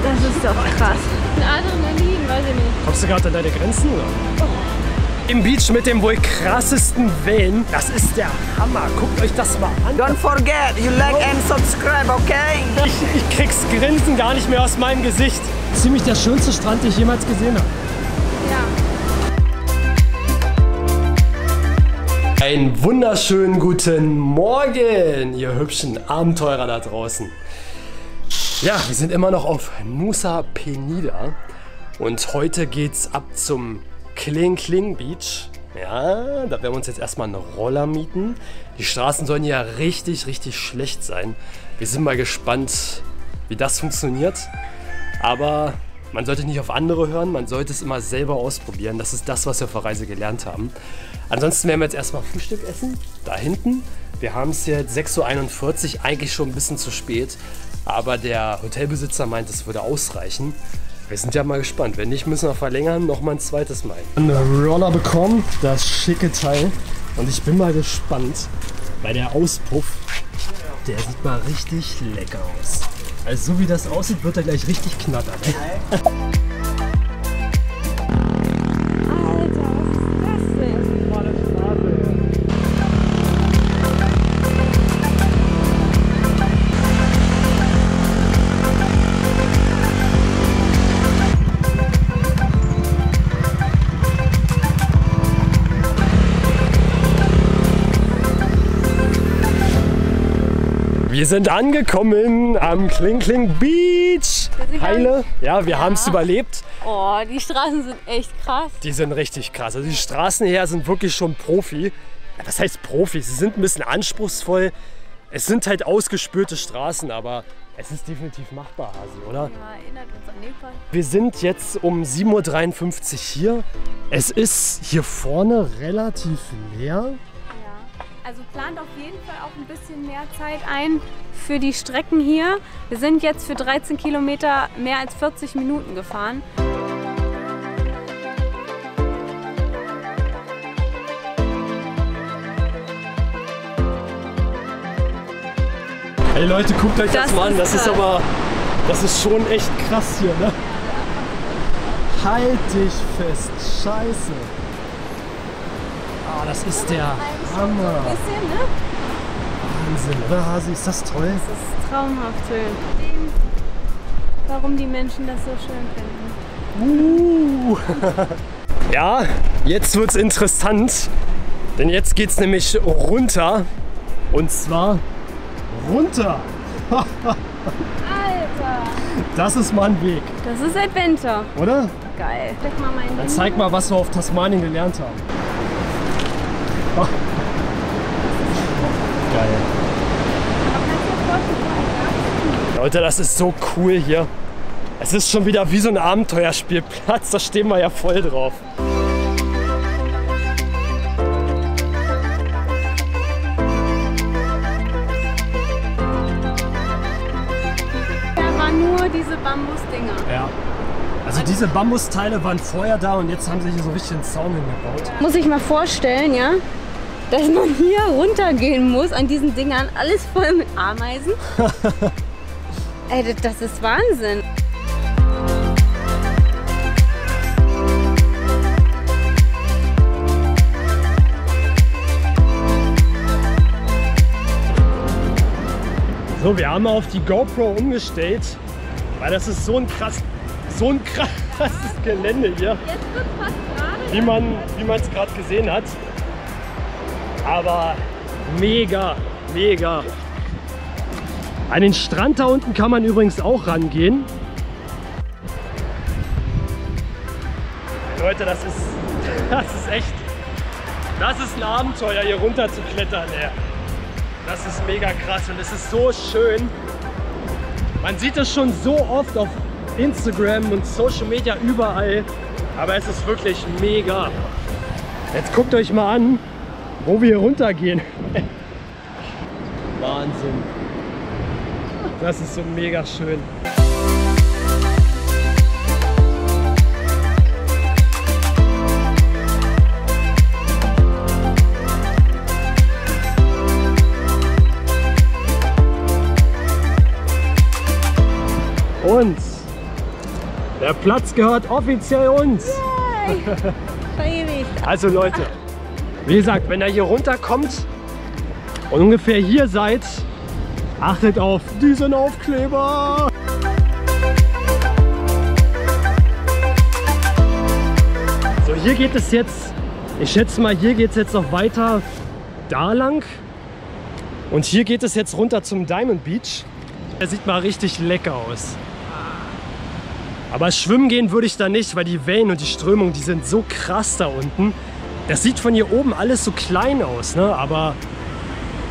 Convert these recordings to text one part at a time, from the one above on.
Das ist doch krass. Ein Adrenalin, weiß ich nicht. Kommst du gerade an deine Grenzen, oder? Oh. Im Beach mit den wohl krassesten Wellen. Das ist der Hammer. Guckt euch das mal an. Don't forget, you like and subscribe, okay? Ich krieg's Grinsen gar nicht mehr aus meinem Gesicht. Ziemlich der schönste Strand, den ich jemals gesehen habe. Ja. Einen wunderschönen guten Morgen, ihr hübschen Abenteurer da draußen. Ja, wir sind immer noch auf Nusa Penida und heute geht's ab zum Kling Kling Beach. Ja, da werden wir uns jetzt erstmal einen Roller mieten. Die Straßen sollen ja richtig schlecht sein. Wir sind mal gespannt, wie das funktioniert. Aber man sollte nicht auf andere hören, man sollte es immer selber ausprobieren. Das ist das, was wir auf der Reise gelernt haben. Ansonsten werden wir jetzt erstmal Frühstück essen, da hinten. Wir haben es jetzt 6:41 Uhr, eigentlich schon ein bisschen zu spät. Aber der Hotelbesitzer meint, es würde ausreichen. Wir sind ja mal gespannt. Wenn nicht, müssen wir verlängern, noch mal ein zweites Mal. Einen Roller bekommen, das schicke Teil. Und ich bin mal gespannt, weil der Auspuff, der sieht mal richtig lecker aus. Also so wie das aussieht, wird er gleich richtig knattern. Alter, was ist das denn? Wir sind angekommen am Kling Kling Beach. Heile. Ja, wir haben es überlebt. Oh, die Straßen sind echt krass. Die sind richtig krass. Also die Straßen hier sind wirklich schon Profi. Was heißt Profi? Sie sind ein bisschen anspruchsvoll. Es sind halt ausgespülte Straßen, aber es ist definitiv machbar, Hasi, oder? Ja, erinnert uns an Nepal. Wir sind jetzt um 7:53 Uhr hier. Es ist hier vorne relativ leer. Also plant auf jeden Fall auch ein bisschen mehr Zeit ein für die Strecken hier. Wir sind jetzt für 13 Kilometer mehr als 40 Minuten gefahren. Hey Leute, guckt euch das mal an. Das ist schon echt krass hier, ne? Halt dich fest, scheiße. Ah, das ist der Hammer. Ein bisschen, ne? Wahnsinn, oder Hasi? Ist das toll? Das ist traumhaft schön. Warum die Menschen das so schön finden. Ja, jetzt wird's interessant. Denn jetzt geht's nämlich runter. Und zwar runter. Alter! Das ist mal ein Weg. Das ist Adventure. Oder? Geil. Steck mal mein Dann zeig mal, was wir auf Tasmanien gelernt haben. Oh. Geil. Leute, das ist so cool hier. Es ist schon wieder wie so ein Abenteuerspielplatz, da stehen wir ja voll drauf. Da waren nur diese Bambusdinger. Ja. Also diese Bambusteile waren vorher da und jetzt haben sie hier so richtig einen Zaun hingebaut. Muss ich mal vorstellen, ja, dass man hier runtergehen muss an diesen Dingern, alles voll mit Ameisen. Ey, das ist Wahnsinn. So, wir haben auf die GoPro umgestellt, weil das ist so ein krasses Gelände hier, Jetzt wird fast gerade. wie man es gerade gesehen hat. Aber mega. An den Strand da unten kann man übrigens auch rangehen. Leute, das ist echt, das ist ein Abenteuer, hier runter zu klettern. Ey. Das ist mega krass und es ist so schön. Man sieht es schon so oft auf Instagram und Social Media überall, aber es ist wirklich mega. Jetzt guckt euch mal an, wo wir hier runtergehen. Wahnsinn. Das ist so mega schön. Und Der Platz gehört offiziell uns. Verewigt. Also Leute, wie gesagt, wenn ihr hier runterkommt und ungefähr hier seid, achtet auf diesen Aufkleber. So, hier geht es jetzt, ich schätze mal, hier geht es jetzt noch weiter da lang. Und hier geht es jetzt runter zum Diamond Beach. Der sieht mal richtig lecker aus. Aber schwimmen gehen würde ich da nicht, weil die Wellen und die Strömung, die sind so krass da unten. Das sieht von hier oben alles so klein aus, ne? Aber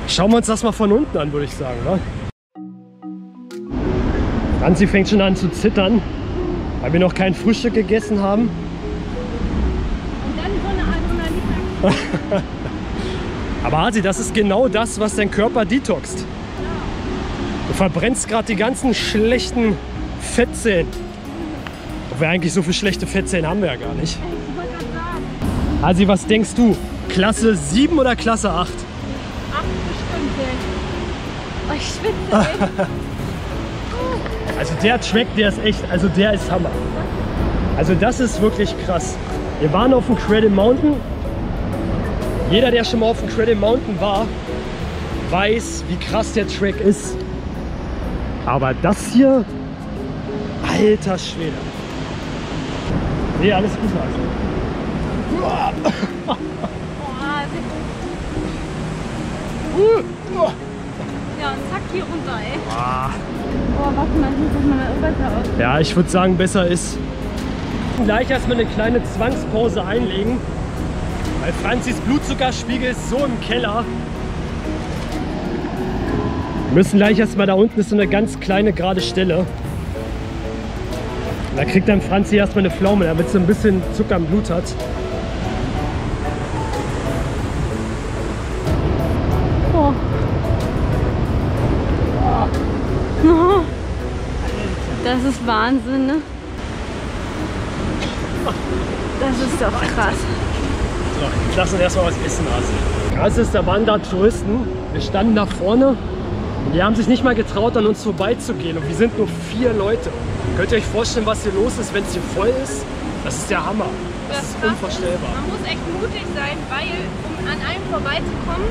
schauen wir uns das mal von unten an, würde ich sagen. Ne? Franzi fängt schon an zu zittern, weil wir noch kein Frühstück gegessen haben. Und dann so eine Adrenalin. Aber Hasi, das ist genau das, was dein Körper detoxt. Du verbrennst gerade die ganzen schlechten Fettzellen. Obwohl eigentlich so viele schlechte Fettzellen haben wir ja gar nicht. Ich wollte gerade sagen. Hasi, was denkst du? Klasse 7 oder Klasse 8? 8 bestimmt. Oh, ich schwitze, ey. Also der Track, der ist echt, also der ist Hammer. Also das ist wirklich krass. Wir waren auf dem Cradle Mountain. Jeder, der schon mal auf dem Cradle Mountain war, weiß, wie krass der Track ist. Aber das hier, alter Schwede. Nee, alles gut, also. Ja, und zack, hier runter, ey. Ah. Oh, warte mal, ich muss das mal besser aus. Ja, ich würde sagen, besser ist gleich erstmal eine kleine Zwangspause einlegen, weil Franzis Blutzuckerspiegel ist so im Keller. Wir müssen gleich erstmal, da unten ist so eine ganz kleine gerade Stelle. Und da kriegt dann Franzi erstmal eine Pflaume, damit sie ein bisschen Zucker im Blut hat. Oh. Oh. Das ist Wahnsinn, ne? Das ist doch krass. So, jetzt lassen wir erstmal was essen, Hase. Das ist, da waren da Touristen. Wir standen da vorne und die haben sich nicht mal getraut, an uns vorbeizugehen. Und wir sind nur 4 Leute. Könnt ihr euch vorstellen, was hier los ist, wenn es hier voll ist? Das ist der Hammer. Das ist unvorstellbar. Man muss echt mutig sein, weil um an einem vorbeizukommen,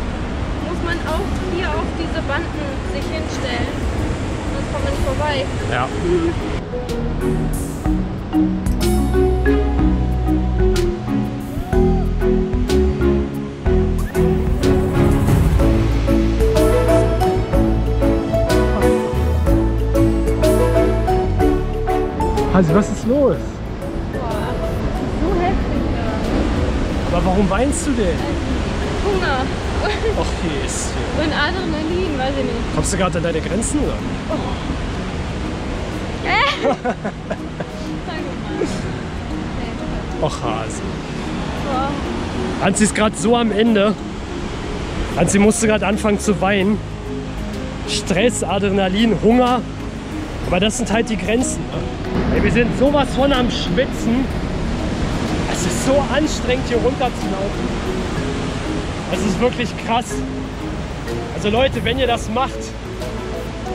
muss man auch hier auf diese Banden sich hinstellen. Sonst kommt man nicht vorbei. Ja. Also was ist los? Boah, das ist so heftig da. Aber warum weinst du denn? Hunger Ach, hier ist hier. und Adrenalin, weiß ich nicht. Kommst du gerade an deine Grenzen, oder? Och, Hase. Hansi ist gerade so am Ende. Hansi musste gerade anfangen zu weinen. Stress, Adrenalin, Hunger. Aber das sind halt die Grenzen. Ne? Ey, wir sind sowas von am Schwitzen. Es ist so anstrengend, hier runter zu laufen. Es ist wirklich krass. Also Leute, wenn ihr das macht,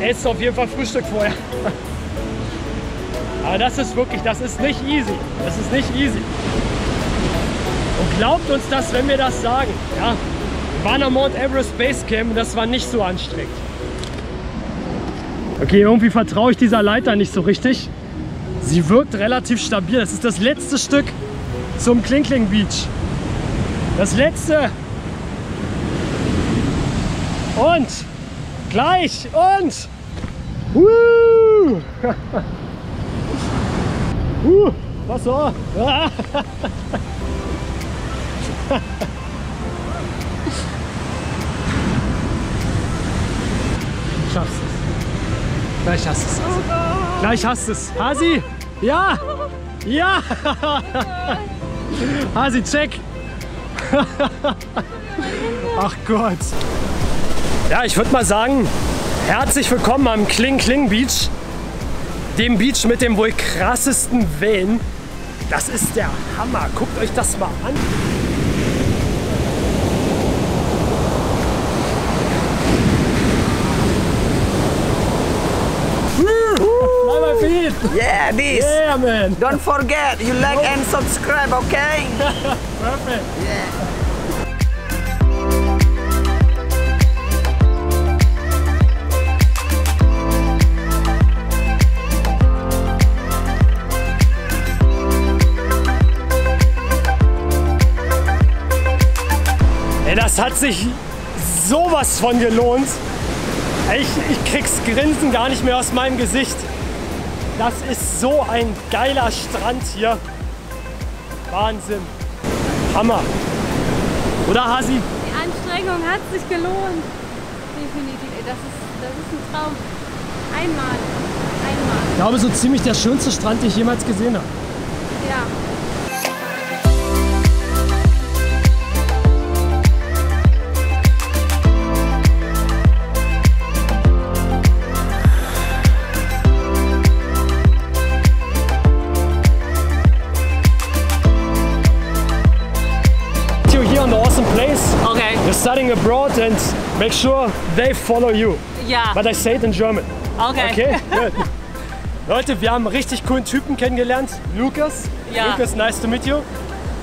esst auf jeden Fall Frühstück vorher. Aber das ist wirklich, das ist nicht easy. Das ist nicht easy. Und glaubt uns das, wenn wir das sagen. Ja? Wir waren am Mount Everest Base Camp und das war nicht so anstrengend. Okay, irgendwie vertraue ich dieser Leiter nicht so richtig. Sie wirkt relativ stabil. Das ist das letzte Stück zum Kling Beach. Das letzte. Und gleich und Wasser. Schaffst es. Gleich hast du es. Gleich hast du es. Hasi? Ja! Ja! Hasi, check! Ach Gott. Ja, ich würde mal sagen, herzlich willkommen am Kling Beach. Dem Beach mit den wohl krassesten Wellen. Das ist der Hammer. Guckt euch das mal an. Bleib mal viel. it! Yeah, this. Yeah, man! Don't forget, you like and subscribe, okay? Perfect! Yeah. Ey, das hat sich sowas von gelohnt. Ich krieg's Grinsen gar nicht mehr aus meinem Gesicht. Das ist so ein geiler Strand hier. Wahnsinn. Hammer. Oder, Hasi? Die Anstrengung hat sich gelohnt. Definitiv. Ey, das ist ein Traum. Einmal. Ich glaube, so ziemlich der schönste Strand, den ich jemals gesehen habe. Ja. Here on the awesome place. Okay. You're studying abroad and make sure they follow you. Yeah. But I say it in German. Okay. Okay? Good. Leute, wir haben einen richtig coolen Typen kennengelernt. Lukas. Ja. Lukas, nice to meet you.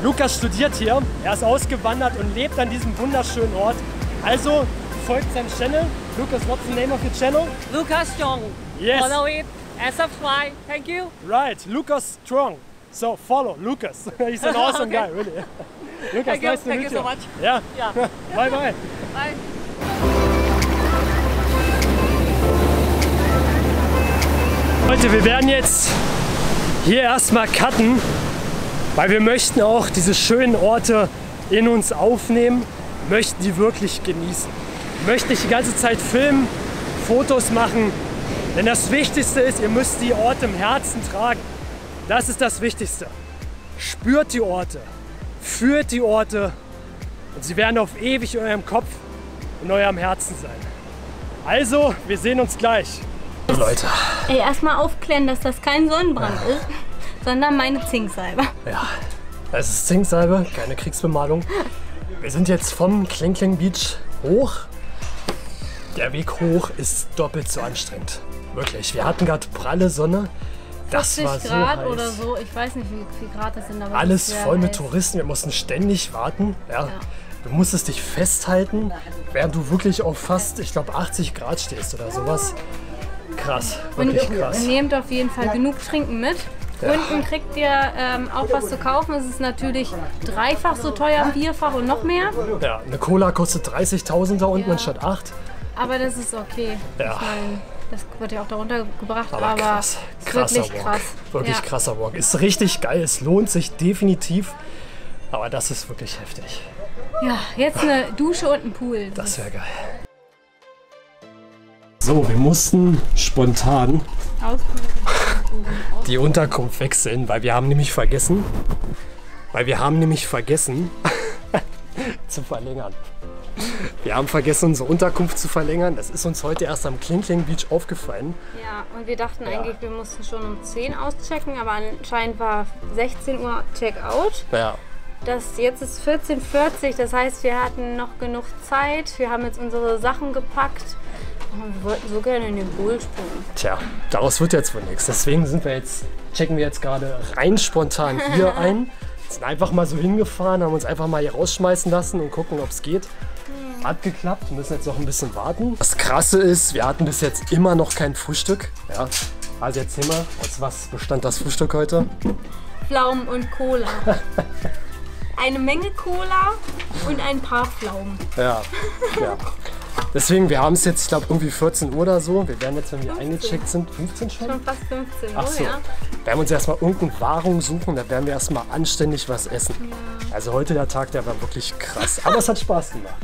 Lukas studiert hier. Er ist ausgewandert und lebt an diesem wunderschönen Ort. Also folgt seinem Channel. Lukas, what's the name of your channel? Lucas Strong. Yes. Follow it and subscribe. Thank you. Right, Lukas Strong. So follow Lukas. He's an awesome Okay. guy, really. Lukas, Thank you. nice to Thank meet you so much. Ja. Yeah. Bye bye. Bye. Leute, wir werden jetzt hier erstmal cutten, weil wir möchten auch diese schönen Orte in uns aufnehmen, möchten die wirklich genießen. Wir möchten nicht die ganze Zeit filmen, Fotos machen, denn das Wichtigste ist, ihr müsst die Orte im Herzen tragen. Das ist das Wichtigste. Spürt die Orte, fühlt die Orte und sie werden auf ewig in eurem Kopf und eurem Herzen sein. Also, wir sehen uns gleich. Leute. Ey, erstmal aufklären, dass das kein Sonnenbrand ist, sondern meine Zinksalbe. Ja, das ist Zinksalbe, keine Kriegsbemalung. Wir sind jetzt vom Kling Kling Beach hoch. Der Weg hoch ist doppelt so anstrengend. Wirklich, wir hatten gerade pralle Sonne. Das 40 war so Grad heiß. oder so, ich weiß nicht, wie viel Grad das sind, aber Alles es ist sehr voll mit heiß. Touristen, wir mussten ständig warten. Ja. Du musstest dich festhalten, während du wirklich auf fast, ich glaube, 80 Grad stehst oder sowas. Krass, wirklich krass. Und nehmt auf jeden Fall genug Trinken mit. Ja. Unten kriegt ihr auch was zu kaufen. Es ist natürlich dreifach so teuer, vierfach und noch mehr. Ja, eine Cola kostet 30.000 da unten anstatt 8. Aber das ist okay. Ja. Ich meine, das wird ja auch darunter gebracht, Aber aber krass, ist krasser wirklich Walk. krass. Wirklich Ja. krasser Walk. Ist richtig geil, es lohnt sich definitiv. Aber das ist wirklich heftig. Ja, jetzt eine Dusche und ein Pool. Das wäre geil. So, wir mussten spontan die Unterkunft wechseln, weil wir haben nämlich vergessen, zu verlängern. Wir haben vergessen, unsere Unterkunft zu verlängern. Das ist uns heute erst am Kling Kling Beach aufgefallen. Ja, und wir dachten eigentlich, wir mussten schon um 10 auschecken, aber anscheinend war 16 Uhr Checkout. Ja, Jetzt ist 14:40, das heißt, wir hatten noch genug Zeit. Wir haben jetzt unsere Sachen gepackt. Und wir wollten so gerne in den Pool springen. tja, daraus wird jetzt wohl nichts. Deswegen checken wir jetzt gerade rein spontan hier ein. Sind einfach mal so hingefahren, haben uns einfach mal hier rausschmeißen lassen und gucken, ob es geht. Hat geklappt, wir müssen jetzt noch ein bisschen warten. Das Krasse ist, wir hatten bis jetzt immer noch kein Frühstück. Ja. Also erzähl mal, aus was bestand das Frühstück heute? Pflaumen und Cola. Eine Menge Cola und ein paar Pflaumen. Ja, ja. Deswegen, wir haben es jetzt, ich glaube, irgendwie 14 Uhr oder so. Wir werden jetzt, wenn wir eingecheckt sind, 15 schon? Schon fast 15 Uhr, Ach so. ja. Wir werden uns erstmal irgendeine Wahrung suchen, da werden wir erstmal anständig was essen. Ja. Also heute der Tag, der war wirklich krass. Aber es hat Spaß gemacht.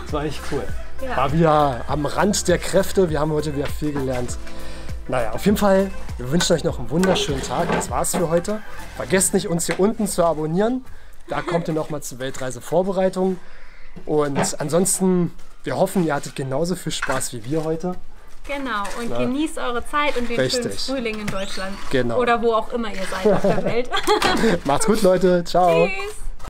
Es war echt cool. Ja. War wieder am Rand der Kräfte. Wir haben heute wieder viel gelernt. Naja, auf jeden Fall, wir wünschen euch noch einen wunderschönen Tag. Das war's für heute. Vergesst nicht, uns hier unten zu abonnieren. Da kommt ihr nochmal zur Weltreisevorbereitung. Und ansonsten, wir hoffen, ihr hattet genauso viel Spaß wie wir heute. Genau, und genießt eure Zeit und den schönen Richtig. Frühling in Deutschland. Genau. Oder wo auch immer ihr seid auf der Welt. Macht's gut, Leute. Ciao. Tschüss.